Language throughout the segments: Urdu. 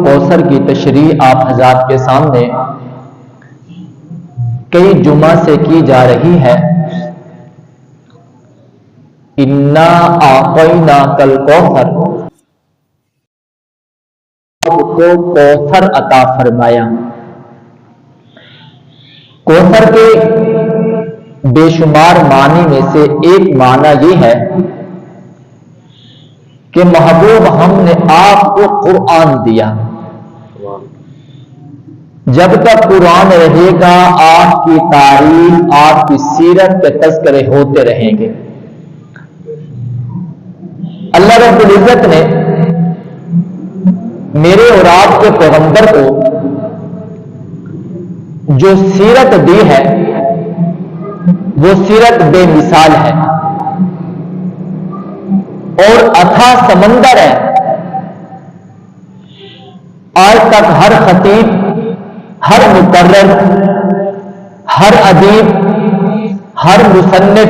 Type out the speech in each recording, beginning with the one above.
کوثر کی تشریح آپ حضرات کے سامنے کئی جمعہ سے کی جا رہی ہے۔ انا اعطیناک الکوثر، کو کوثر عطا فرمایا۔ کوثر کے بے شمار معنی میں سے ایک معنی یہ ہے کہ محبوب ہم نے آپ کو قرآن دیا، جب تک قرآن رہے گا آپ کی تعریف، آپ کی سیرت کے تذکرے ہوتے رہیں گے۔ اللہ رب العزت نے میرے اور آپ کے پیغمبر کو جو سیرت دی ہے وہ سیرت بے مثال ہے اور اتھا سمندر ہے۔ آج تک ہر خطیب، ہر مقرر، ہر ادیب، ہر مصنف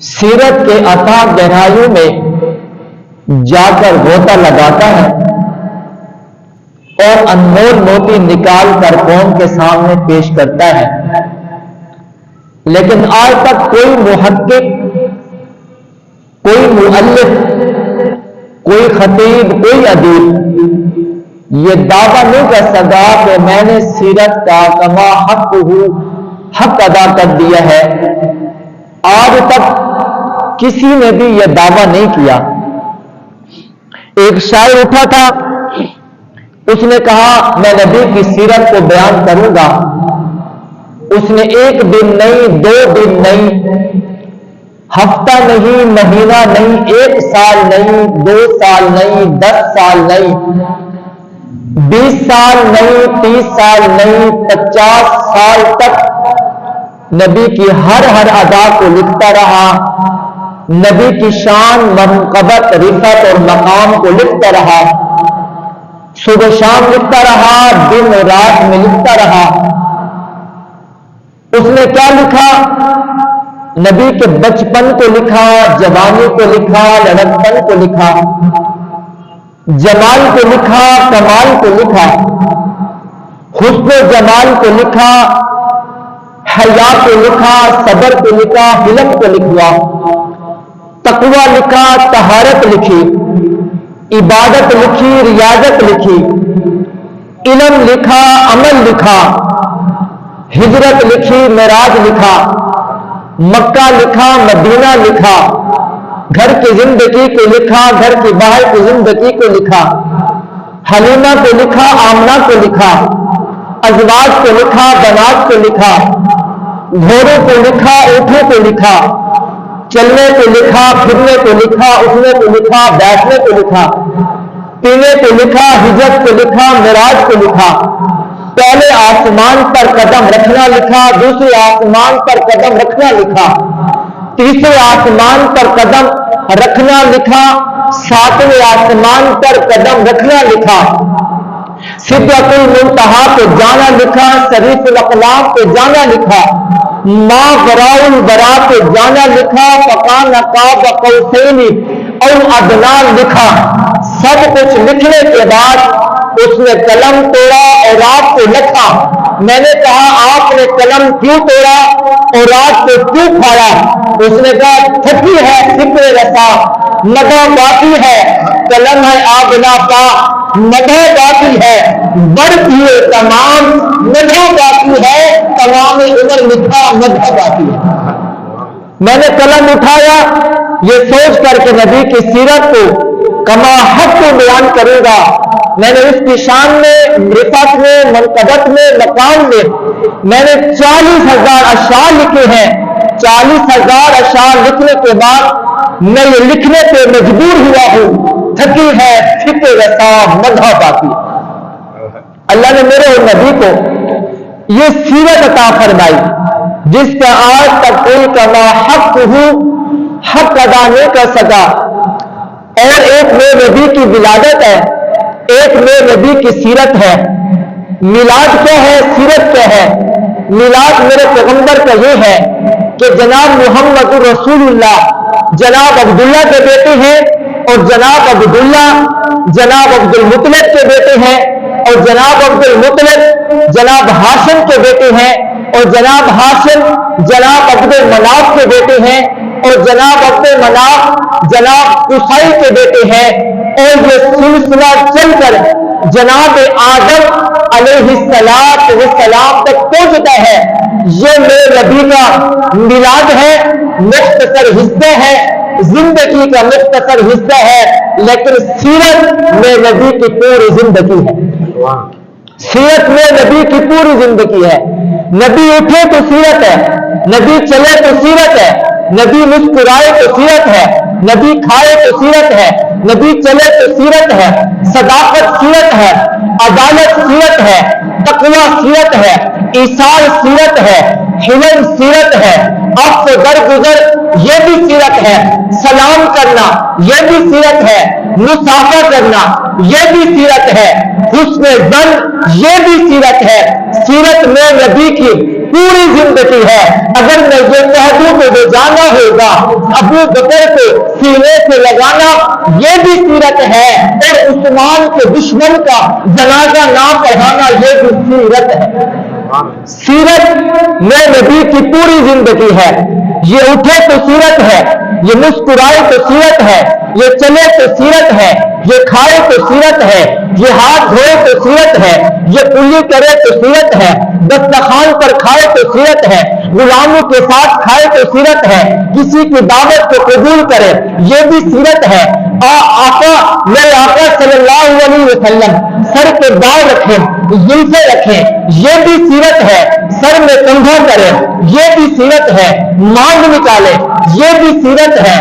سیرت کے اتھا گہرائیوں میں جا کر غوطہ لگاتا ہے اور انمول موتی نکال کر قوم کے سامنے پیش کرتا ہے، لیکن آج تک کوئی محقق، کوئی مؤلف، کوئی خطیب، کوئی ادیب یہ دعویٰ نہیں کر سکا کہ میں نے سیرت کا کما حق ادا کر دیا ہے۔ آج تک کسی نے بھی یہ دعویٰ نہیں کیا۔ ایک شاعر اٹھا تھا، اس نے کہا میں نبی کی سیرت کو بیان کروں گا۔ اس نے ایک دن نہیں، 2 دن نہیں، ہفتہ نہیں، مہینہ نہیں، 1 سال نہیں، 2 سال نہیں، 10 سال نہیں، 20 سال نہیں، 30 سال نہیں، 50 سال تک نبی کی ہر ادا کو لکھتا رہا، نبی کی شان، منقبت، رفعت اور مقام کو لکھتا رہا، صبح شام لکھتا رہا، دن اور رات میں لکھتا رہا۔ اس نے کیا لکھا؟ نبی کے بچپن کو لکھا، جوانی کو لکھا، لڑکپن کو لکھا، جمال کو لکھا، کمال کو لکھا، حسن و جمال کو لکھا، حیا کو لکھا، صبر کو لکھا، حلم کو لکھوا، تقوی لکھا، طہارت لکھی، عبادت لکھی، ریاضت لکھی، علم لکھا، عمل لکھا، ہجرت لکھی، معراج لکھا، مکہ لکھا، مدینہ لکھا، گھر کی زندگی کو لکھا، گھر کی باہر کی زندگی کو لکھا، حلیمہ کو لکھا، آمنہ کو لکھا، ازواج کو لکھا، بنات کو لکھا، گھوڑوں کو لکھا، اونٹوں کو لکھا، چلنے کو لکھا، پھرنے کو لکھا، اٹھنے کو لکھا، بیٹھنے کو لکھا، پینے کو لکھا، ہجرت کو لکھا، معراج کو لکھا، پہلے آسمان پر قدم رکھنا لکھا، دوسرے آسمان پر قدم رکھنا لکھا، تیسرے آسمان پر قدم رکھنا لکھا، 7ویں آسمان پر قدم رکھنا لکھا، سدرۃ المنتہا پہ جانا لکھا، صریف الاقلام پہ جانا لکھا، ما وراء الورا پہ جانا لکھا، فکان قاب قوسین او ادنی لکھا۔ سب کچھ لکھنے کے بعد اس نے قلم توڑا اور آپ کو لکھا۔ میں نے کہا آپ نے قلم کیوں توڑا اور آپ کو کیوں کھایا؟ اس نے کہا تھکی ہے فکر رسا، مدح باقی ہے، قلم ہے آبنا پا، مدح باقی ہے، بڑھ دیے تمام، مدح باقی ہے، تمام عمر لکھا، مدح باقی ہے۔ میں نے قلم اٹھایا یہ سوچ کر کے نبی کی سیرت کو کما حق کو بیان کروں گا۔ میں نے اس کی شان میں، رفعت میں، منقبت میں، مقام میں نے 40,000 اشعار لکھے ہیں۔ 40,000 اشعار لکھنے کے بعد میں یہ لکھنے پہ مجبور ہوا ہوں، تھکی ہے فکر رسا، مدح باقی۔ اللہ نے میرے اور نبی کو یہ سیرت عطا فرمائی جس کا آج تک کوئی کما حق ادا نہیں کر سکا۔ اور ایک میرے نبی کی ولادت ہے، ایک میرے نبی کی سیرت ہے۔ میلاد کیا ہے، سیرت کیا ہے؟ میلاد میرے پیغمبر کا یہ ہے کہ جناب محمد رسول اللہ جناب عبداللہ کے بیٹے ہیں اور جناب عبداللہ جناب عبد المطلب کے بیٹے ہیں، اور جناب عبد المطلب جناب ہاشم کے بیٹے ہیں، اور جناب ہاشم جناب عبد مناف کے بیٹے ہیں، اور جناب عبد مناف جناب قصی کے بیٹے ہیں، اور یہ سلسلہ چل کر جناب آدم علیہ السلام تک پہنچتا ہے۔ یہ میرے نبی کا میلاد ہے، مختصر حصہ ہے، زندگی کا مختصر حصہ ہے، لیکن سیرت میں نبی کی پوری زندگی ہے۔ سیرت میں نبی کی پوری زندگی ہے۔ نبی اٹھے تو سیرت ہے، نبی چلے تو سیرت ہے، نبی مسکرائے تو سیرت ہے، نبی کھائے تو سیرت ہے، نبی چلے تو سیرت ہے، صداقت سیرت ہے، عدالت سیرت ہے، تقوی سیرت ہے، ایثار سیرت ہے، حلم سیرت ہے، عفو درگزر یہ بھی سیرت ہے، سلام کرنا یہ بھی سیرت ہے، مصافحہ کرنا یہ بھی سیرت ہے، حسن ظن یہ بھی سیرت ہے۔ سیرت میں نبی کی پوری زندگی ہے۔ اگر میں یہ کہہ دوں کہ وہ جانا ہوگا ابو بکر کو سینے سے لگانا یہ بھی سیرت ہے، اور عثمان کے دشمن کا جنازہ نہ پڑھانا یہ بھی سیرت ہے۔ سیرت میں نبی کی پوری زندگی ہے۔ یہ اٹھے تو سیرت ہے، یہ مسکرائے تو سیرت ہے، یہ چلے تو سیرت ہے، یہ کھائے تو سیرت ہے، یہ ہاتھ دھوئے تو سیرت ہے، یہ کلی کرے تو سیرت ہے، دسترخوان پر کھائے تو سیرت ہے، غلاموں کے ساتھ کھائے تو سیرت ہے، کسی کی دعوت کو قبول کرے یہ بھی سیرت ہے۔ آقا میرے آقا صلی اللہ علیہ وسلم سر کے بال رکھیں، زلفے رکھیں یہ بھی سیرت ہے، سر میں کندھا کرے یہ بھی سیرت ہے، مانگ نکالے یہ بھی سیرت ہے،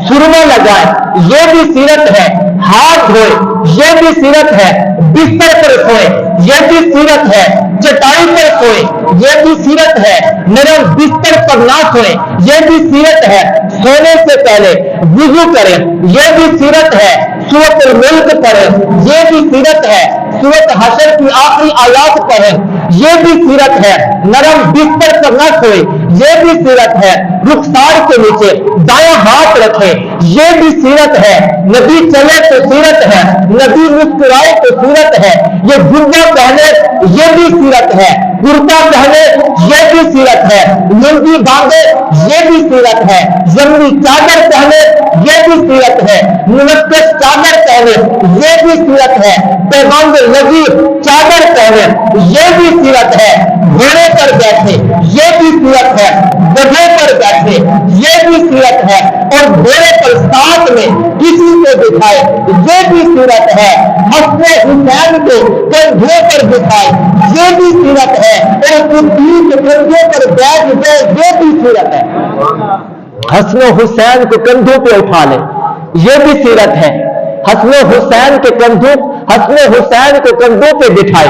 سرما لگائے یہ بھی سیرت ہے، ہاتھ دھوئے یہ بھی سیرت ہے، بستر پر سوئے یہ بھی سیرت ہے، چٹائی پر سوئے یہ بھی سیرت ہے، نرم بستر پر نہ سوئے یہ بھی سیرت ہے، سونے سے پہلے وضو کریں یہ بھی سیرت ہے، سورۃ الملک پڑھیں یہ بھی سیرت ہے، سورۃ حشر کی آخری آیات پڑھیں یہ بھی سیرت ہے، نرم بستر پر نہ سوئے یہ بھی سیرت ہے، رخسار کے نیچے دایاں ہاتھ رکھے یہ بھی سیرت ہے، نبی چلے تو سیرت ہے، نبی مسکرائے تو سیرت ہے، یہ گنجا پہنے یہ بھی سیرت ہے، کرتا پہنے یہ بھی سیرت ہے، لنگی باندھے یہ بھی سیرت ہے، زمینی چادر پہنے یہ بھی سیرت ہے، منقش چادر پہنے یہ بھی سیرت ہے، پیغام نبی چادر پہنے یہ بھی سیرت ہے، گھوڑے پر بیٹھے یہ بھی سیرت ہے، گدھے پر بیٹھے یہ بھی سیرت ہے، اور گھوڑے پر ساتھ میں کسی کو بٹھائے یہ بھی سیرت ہے، حسن حسین کو کندھے پر بٹھائے یہ بھی سیرت ہے، اور کسی کے کندھے پر بیٹھ گئے یہ بھی سیرت ہے۔ حسن حسین کو کندھوں پہ اٹھا لے یہ بھی سیرت ہے، حسن حسین کے حسن حسین کو کندھوں پہ بٹھائے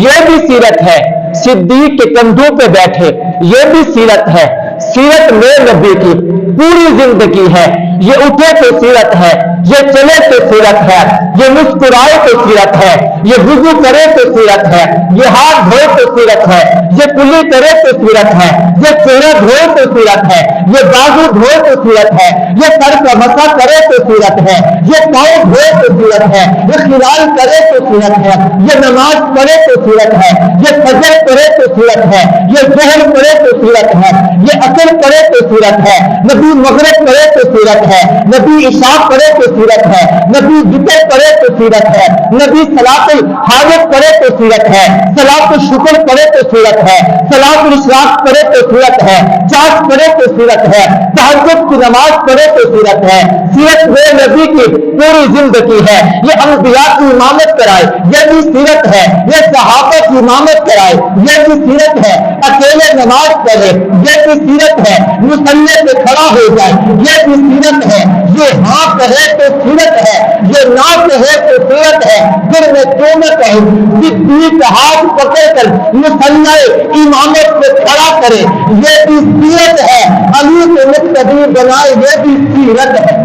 یہ بھی سیرت ہے، صدیق کے کندھوں پہ بیٹھے یہ بھی سیرت ہے۔ سیرت میں نبی کی پوری زندگی ہے۔ یہ اٹھے تو سیرت ہے، یہ چلے تو سیرت ہے، یہ مسکرائے تو سیرت ہے، یہ وضو کرے تو سیرت ہے، یہ ہاتھ دھوئے تو سیرت ہے، یہ کلی کرے تو سیرت ہے، یہ چہرہ دھوئے تو سیرت ہے، یہ بازو دھوئے تو سیرت ہے، یہ سر کا مسح کرے تو سیرت ہے، یہ پاؤں دھوئے تو سیرت ہے، یہ خلال کرے تو سیرت ہے، یہ نماز پڑھے تو سیرت ہے، یہ فجر پڑھے تو سیرت ہے، یہ ظہر پڑھے تو سیرت ہے، یہ عصر پڑھے تو سیرت ہے، نبی مغرب پڑھے تو سیرت ہے، نبی عشاء پڑھے تو سیرت ہے، نبی ذکر پڑھے تو سیرت ہے، نبی صلاۃ الحاجت پڑھے تو سیرت ہے، صلاۃ الشکر پڑھے تو سیرت ہے، صلاۃ الاشراق پڑھے تو سیرت ہے، چاش پڑھے تو سیرت ہے، تہجد کی نماز پڑھے تو سیرت ہے۔ سیرت میں نبی کی پوری زندگی ہے۔ یہ انبیاء کی امامت کرائے یہ بھی سیرت ہے، یہ صحابہ کی امامت کرائے یہ بھی سیرت ہے، اکیلے نماز پڑھے یہ بھی سیرت ہے، مصلی سے کھڑا ہو جائے یہ بھی سیرت ہے، یہ ہاں کہے تو سیرت ہے، یہ نہ کہے تو سیرت ہے، پھر میں کیوں نہ کہوں صدیق ہاتھ پکڑ کر مصلی امامت سے کھڑا کرے یہ بھی سیرت ہے، علی کو مقتدی بنائے یہ بھی سیرت ہے۔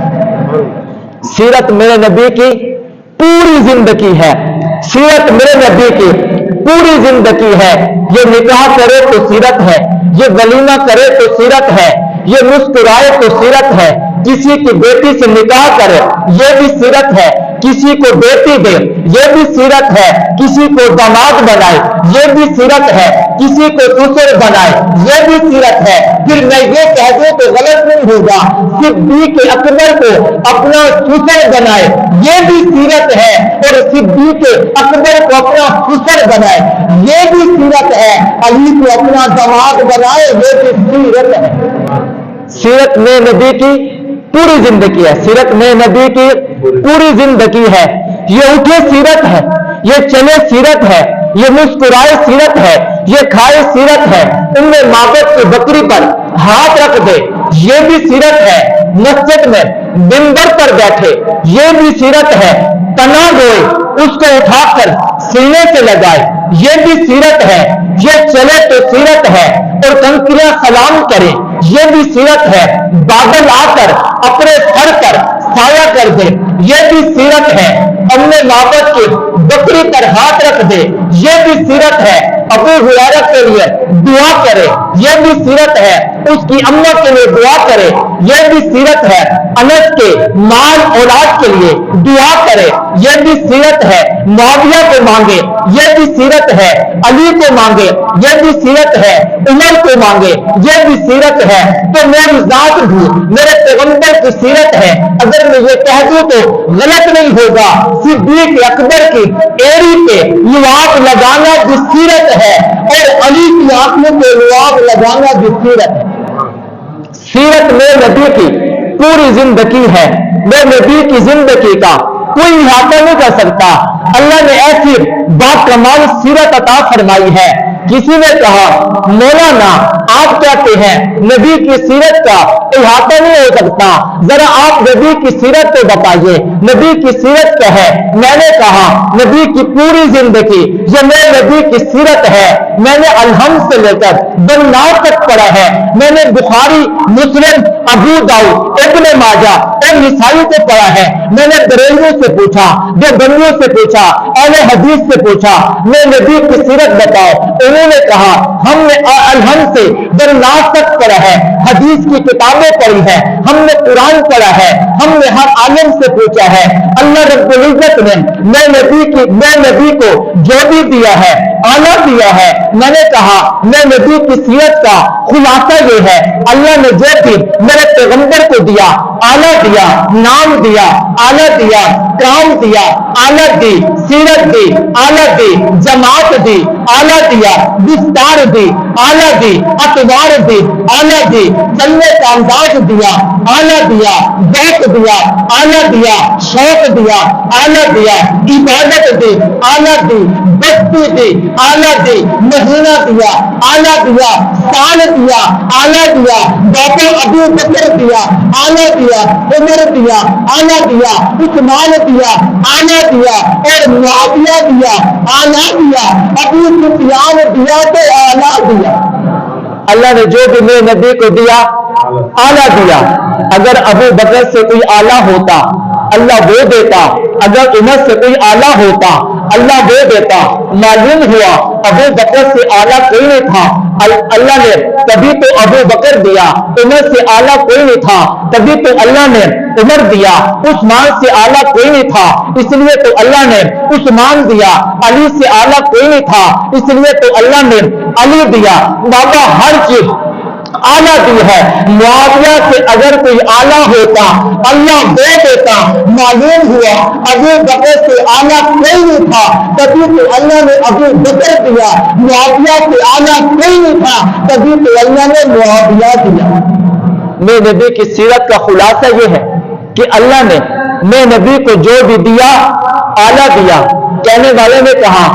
سیرت میرے نبی کی پوری زندگی ہے، سیرت میرے نبی کی پوری زندگی ہے۔ یہ نکاح کرے تو سیرت ہے، یہ ولیمہ کرے تو سیرت ہے، یہ مسکرائے تو سیرت ہے، کسی کی بیٹی سے نکاح کرے یہ بھی سیرت ہے، کسی کو بیٹی دے یہ بھی سیرت ہے، کسی کو داماد بنائے یہ بھی سیرت ہے، کسی کو سسر بنائے یہ بھی سیرت ہے۔ پھر میں یہ کہہ دوں تو غلط نہیں ہوگا، صدیق اکبر کو اپنا سسر بنائے یہ بھی سیرت ہے، اور صدیق اکبر کو اپنا سسر بنائے یہ بھی سیرت ہے، علی کو اپنا داماد بنائے یہ بھی سیرت ہے۔ سیرت میں نبی کی پوری زندگی ہے، سیرت میں نبی کی پوری زندگی ہے۔ یہ اٹھے سیرت ہے، یہ چلے سیرت ہے، یہ مسکرائے سیرت ہے، یہ کھائے سیرت ہے، ان میں مابت کی بکری پر ہاتھ رکھ دے یہ بھی سیرت ہے، مسجد میں منبر پر بیٹھے یہ بھی سیرت ہے، تنا گوئے اس کو اٹھا کر سینے سے لگائے یہ بھی سیرت ہے، یہ چلے تو سیرت ہے، اور کنکریاں سلام کرے یہ بھی سیرت ہے، بادل آ کر اپنے سر پر سایہ کر دے یہ بھی سیرت ہے، اپنے مابت کی بکری پر ہاتھ رکھ دے یہ بھی سیرت ہے، ابو ہریرہ کے لیے دعا کرے یہ بھی سیرت ہے، اس کی اماں کے لیے دعا کرے یہ بھی سیرت ہے، انس کے مال اولاد کے لیے دعا کرے یہ بھی سیرت ہے، معاویہ کو مانگے یہ بھی سیرت ہے، علی کو مانگے یہ بھی سیرت ہے، عمر کو مانگے یہ بھی سیرت ہے۔ تو میری ذات بھی میرے پیغمبر کی سیرت ہے، اگر میں یہ کہہ دوں تو غلط نہیں ہوگا۔ صدیق اکبر کی ایڑی پہ لعاب لگانا بھی سیرت ہے، اور علی کی آنکھوں پہ لعاب لگانا بھی سیرت ہے۔ سیرت میں نبی کی پوری زندگی ہے، میں نبی کی زندگی کا کوئی احاطہ نہیں کر سکتا۔ اللہ نے ایسی باکمال سیرت عطا فرمائی ہے۔ کسی نے کہا مولانا آپ کہتے ہیں نبی کی سیرت کا احاطہ نہیں ہو سکتا، ذرا آپ نبی کی سیرت کو بتائیے، نبی کی سیرت کیا ہے؟ میں نے کہا نبی کی پوری زندگی یہ میرے نبی کی سیرت ہے۔ میں نے الحمد سے لے کر بنناس تک پڑھا ہے، میں نے بخاری، مسلم، ابو داؤد، ابن ماجہ اور نسائی سے پڑھا ہے، میں نے بریلویوں سے پوچھا، دیوبندیوں سے پوچھا، اہل حدیث سے پوچھا میں نبی کی سیرت بتاؤ، انہوں نے کہا ہم نے الحمد سے بنناس تک پڑھا ہے، حدیث کی کتابیں پڑھی ہے، ہم نے قرآن پڑھا ہے، ہم نے ہر عالم سے پوچھا ہے۔ اللہ رب العزت نے میں نبی کو جو بھی دیا ہے اعلیٰ دیا ہے۔ میں نے کہا میں نبی کی سیرت کا خلاصہ یہ ہے، اللہ نے جو بھی میرے پیغمبر کو دیا اعلیٰ دیا، نام دیا اعلیٰ دیا، کام دیا اعلیٰ دی، سیرت دی اعلیٰ دی، جماعت دی اعلیٰ دیا، دستار دی اعلیٰ دی، اطوار دی اعلیٰ دی، چلنے کا انداز دیا اعلیٰ دیا، بیت دیا اعلیٰ دیا، شوق دیا اعلیٰ دیا، عبادت دی اعلیٰ دی، بستی دی اعلیٰ دی، مہینہ دیا اعلیٰ دیا، سال دیا اعلیٰ دیا، باپا ابو بکر دیا اعلیٰ دیا، عمر دیا اعلیٰ دیا، عثمان دیا اعلیٰ دیا، اور معاویہ دیا اعلیٰ دیا، ابو سفیان دیا تو اعلیٰ دیا۔ اللہ نے جو بھی میرے نبی کو دیا اعلیٰ دیا۔ اگر ابو بکر سے کوئی اعلیٰ ہوتا اللہ وہ دیتا، اگر عمر سے کوئی اعلیٰ ہوتا اللہ وہ دیتا۔ معلوم ہوا ابو بکر سے اعلیٰ کوئی نہیں تھا، اللہ نے تبھی تو ابو بکر دیا، عمر سے اعلیٰ کوئی نہیں تھا تبھی تو اللہ نے عمر دیا، عثمان سے اعلیٰ کوئی نہیں تھا اس لیے تو اللہ نے عثمان دیا، علی سے اعلیٰ کوئی نہیں تھا اس لیے تو اللہ نے علی دیا۔ بابا ہر چیز اعلیٰ دی ہے۔ معاویہ سے اگر کوئی اعلیٰ ہوتا اللہ دے دیتا۔ معلوم ہوا ابو بکر سے اعلیٰ کوئی نہیں تھا تبھی تو اللہ نے ابو بکر دیا، معاویہ سے اعلیٰ کوئی نہیں تھا تبھی تو اللہ نے معاویہ دیا۔ میں نبی کی سیرت کا خلاصہ یہ ہے کہ اللہ نے میں نبی کو جو بھی دیا اعلیٰ دیا۔ کہنے والے نے کہا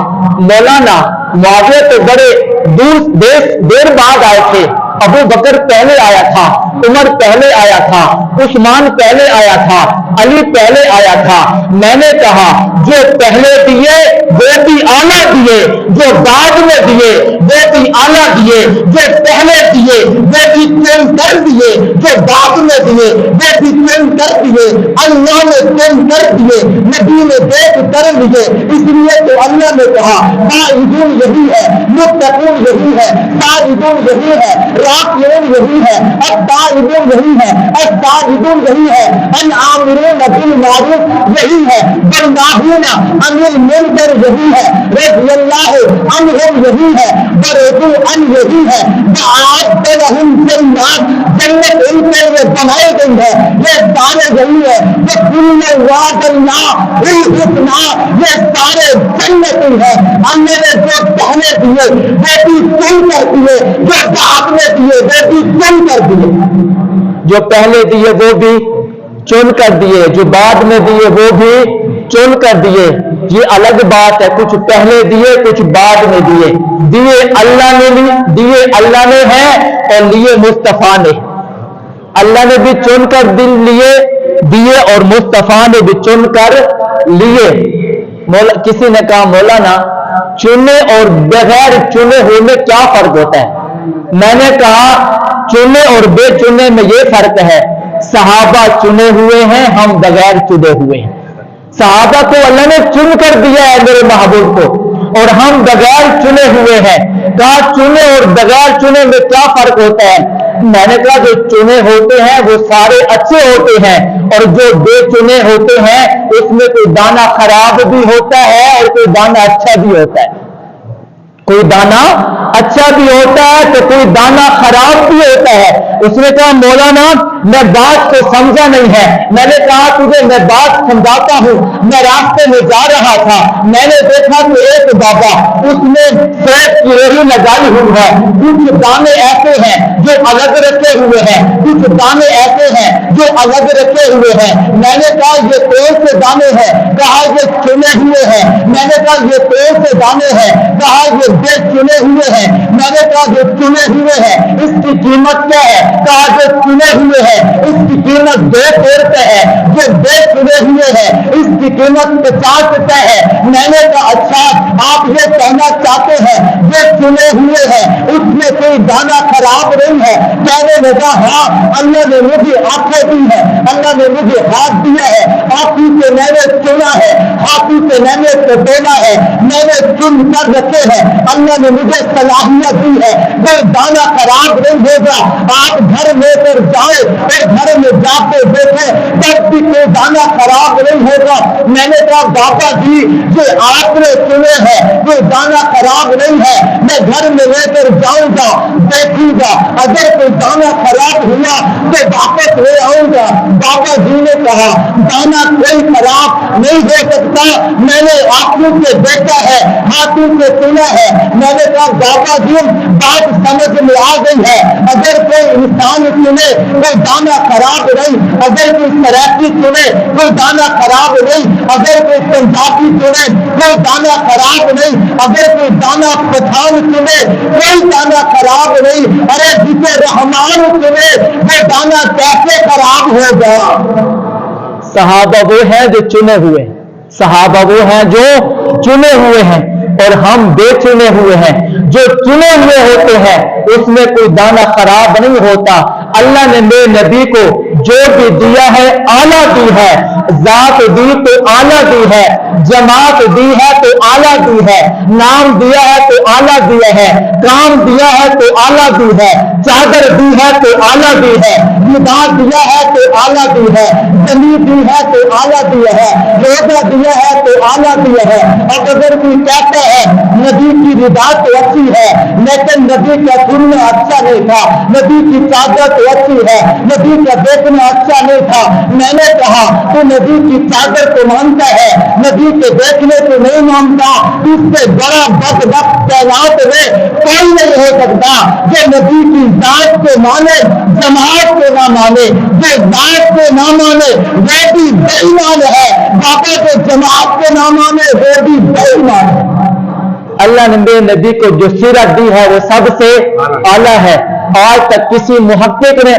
مولانا معاویہ تو بڑے دیر بعد آئے تھے، ابو بکر پہلے آیا تھا، عمر پہلے آیا تھا، عثمان پہلے آیا تھا، علی پہلے آیا تھا۔ میں نے کہا جو پہلے دیے وہ بھی اعلیٰ دیے جو بعد میں دیے وہ بھی اعلیٰ دیے، جو پہلے دیے وہ بھی چن کر دیے، جو بعد میں دیے وہ بھی چن کر دیے، اللہ نے چن کر دیے، نبی نے دیکھ کر لیے، اس لیے تو اللہ نے کہا تائبون یہی ہے، متقون یہی ہے، سائبون یہی ہے، راکعون یہی ہے، التائبون یہی ہے، الساجدون یہی ہے، العامرون بالمعروف یہی ہے، والناہون عن المنکر یہی ہے، رضی اللہ عنہم یہی ہے، ورضوا عنہ یہی ہے، وأعد لهم جنات جنت ان کے لیے بنائی گئی ہے، یہ سارے یہی ہے، وَكُلًّا وَعَدَ الحسنى، یہ سارے جنتی ہے، ہم نے جو پہلے دیے وہ بھی چن کر دیے، جو بعد میں دیے وہ بھی چن کر دیے، جو پہلے دیے وہ بھی چن کر دیے، جو بعد میں دیے وہ بھی چن کر دیے۔ یہ الگ بات ہے، کچھ پہلے دیے کچھ بعد میں دیے، دیے اللہ نے ہیں اور لیے مصطفیٰ نے، اللہ نے بھی چن کر لیے دیے اور مصطفیٰ نے بھی چن کر لیے۔ کسی نے کہا مولانا چنے اور بغیر چنے ہوئے میں کیا فرق ہوتا ہے؟ میں نے کہا چنے اور بے چنے میں یہ فرق ہے، صحابہ چنے ہوئے ہیں، ہم بغیر چنے ہوئے ہیں، صحابہ کو اللہ نے چن کر دیا ہے میرے محبوب کو، اور ہم بغیر چنے ہوئے ہیں۔ کہا چنے اور بغیر چنے میں کیا فرق ہوتا ہے؟ میں نے کہا جو چنے ہوتے ہیں وہ سارے اچھے ہوتے ہیں، اور جو بے چنے ہوتے ہیں اس میں کوئی دانہ خراب بھی ہوتا ہے اور کوئی دانہ اچھا بھی ہوتا ہے، کوئی دانہ اچھا بھی ہوتا ہے تو کوئی دانہ خراب بھی ہوتا ہے۔ اس نے کہا مولانا میں بات کو سمجھا نہیں ہے۔ میں نے کہا تجھے میں بات سمجھاتا ہوں، میں راستے میں جا رہا تھا، میں نے دیکھا کہ ایک بابا اس نے سیب کی ریڑھی لگائی ہوئی ہے، کچھ دانے ایسے ہیں جو الگ رکھے ہوئے ہیں، کچھ دانے ایسے ہیں جو الگ رکھے ہوئے ہیں۔ میں نے کہا یہ کون سے دانے ہیں؟ کہا یہ چنے ہوئے ہیں۔ میں نے کہا یہ کون سے دانے ہیں؟ کہا یہ بے چنے ہوئے ہیں۔ میں نے کہا جو چنے ہوئے ہیں اس کی قیمت کیا ہے؟ کہا جو چنے ہوئے ہیں اس کی قیمت 200 روپے ہے، جو بے چنے ہوئے ہیں اس کی قیمت 50 روپے ہے۔ میں نے کہا اچھا آپ یہ کہنا چاہتے ہیں جو چنے ہوئے ہیں اس میں کوئی دانہ خراب نہیں ہے؟ کہنے لگا ہاں، اللہ نے مجھے آنکھیں دی ہے، اللہ نے مجھے ہاتھ دیا ہے، ہاتھی سے میں نے چنا ہے، ہاتھی سے میں نے تولا ہے، میں نے چن کر رکھے ہیں، اللہ نے مجھے صلاحیت دی ہے، کوئی دانہ خراب نہیں ہوگا۔ آپ گھر لے کر جائیں اور گھر میں جا کے دیکھیں تب بھی کوئی دانہ خراب نہیں ہوگا۔ میں نے کہا بابا جی جو آپ نے چنے ہیں کوئی دانہ خراب نہیں ہے، میں گھر میں لے کر جاؤں گا دیکھوں گا، اگر کوئی دانہ خراب ہوا تو واپس لے آؤں گا۔ بابا جی نے کہا دانہ کوئی خراب نہیں ہو سکتا، میں نے آنکھوں سے دیکھا ہے، ہاتھوں سے سنا ہے۔ میں نے کہا بابا جی بات سمجھ میں آ گئی ہے، اگر کوئی انسان چنے کوئی دانہ خراب نہیں، اگر کوئی سریتی چنے کوئی دانہ خراب نہیں، اگر کوئی پنجابی چنے کوئی دانہ خراب نہیں، اگر کوئی دانہ پٹھان چنے کوئی دانہ خراب نہیں، ارے جسے رحمان چنے وہ دانہ کیسے خراب ہوگا؟ صحابہ وہ ہیں جو چنے ہوئے ہیں، صحابہ وہ ہیں جو چنے ہوئے ہیں، اور ہم بے چنے ہوئے ہیں۔ جو چنے ہوئے ہوتے ہیں اس میں کوئی دانہ خراب نہیں ہوتا۔ اللہ نے میرے نبی کو جو بھی دیا ہے اعلیٰ دی ہے، ذات دی تو اعلیٰ دی ہے، جماعت دی ہے تو اعلیٰ دی ہے، نام دیا ہے تو اعلیٰ دیا ہے، کام دیا ہے تو اعلیٰ دی ہے، چادر دی ہے تو اعلیٰ دی ہے، لباس دیا ہے تو اعلیٰ دی ہے، زمین دی ہے تو اعلیٰ دیا ہے، روزہ دیا ہے تو اعلیٰ دیا ہے۔ اور اگر کوئی کہتا ہے نبی کی رضا تو اچھی ہے لیکن نبی کا سننا اچھا نہیں تھا، نبی کی چادر تو اچھی ہے نبی کا دیکھنا اچھا نہیں تھا، میں نے کہا تو نبی کی چادر کو مانتا ہے نبی کے دیکھنے کو نہیں مانتا، اس سے بڑا بدبخت کائنات میں کوئی نہیں ہو سکتا جو نبی کی ذات کو مانے جماعت کو نہ مانے، جو ذات کو نہ مانے وہ بھی بے ایمان ہے، بابا کو جماعت کو نہ مانے وہ بھی بے ایمان ہے۔ اللہ نے میرے نبی کو جو سیرت دی ہے وہ سب سے اعلیٰ ہے۔ آج تک کسی محقق نے،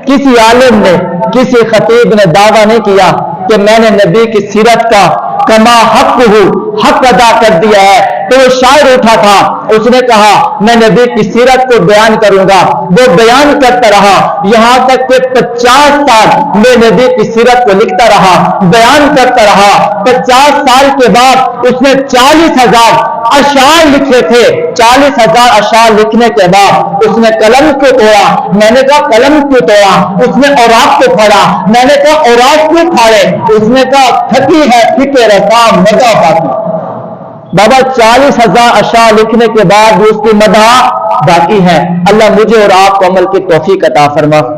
کسی عالم نے، کسی خطیب نے دعویٰ نہیں کیا کہ میں نے نبی کی سیرت کا کما حق ہو حق ادا کر دیا ہے، تو وہ شاعر اٹھا تھا، اس نے کہا میں نبی کی سیرت کو بیان کروں گا۔ وہ بیان کرتا رہا یہاں تک کہ 50 سال میں نبی کی سیرت کو لکھتا رہا، بیان کرتا رہا۔ 50 سال کے بعد اس نے 40,000 اشعار لکھے تھے۔ 40,000 اشعار لکھنے کے بعد اس نے قلم کو توڑا۔ میں نے کہا قلم کیوں توڑا؟ اس نے اوراق کو پھاڑا۔ میں نے کہا اوراق کیوں پھاڑے؟ اس نے کہا تھکی ہے فکر رسا مدح باقی۔ بابا 40,000 اشعار لکھنے کے بعد بھی اس کی مدح باقی ہے۔ اللہ مجھے اور آپ کو عمل کی توفیق عطا فرما۔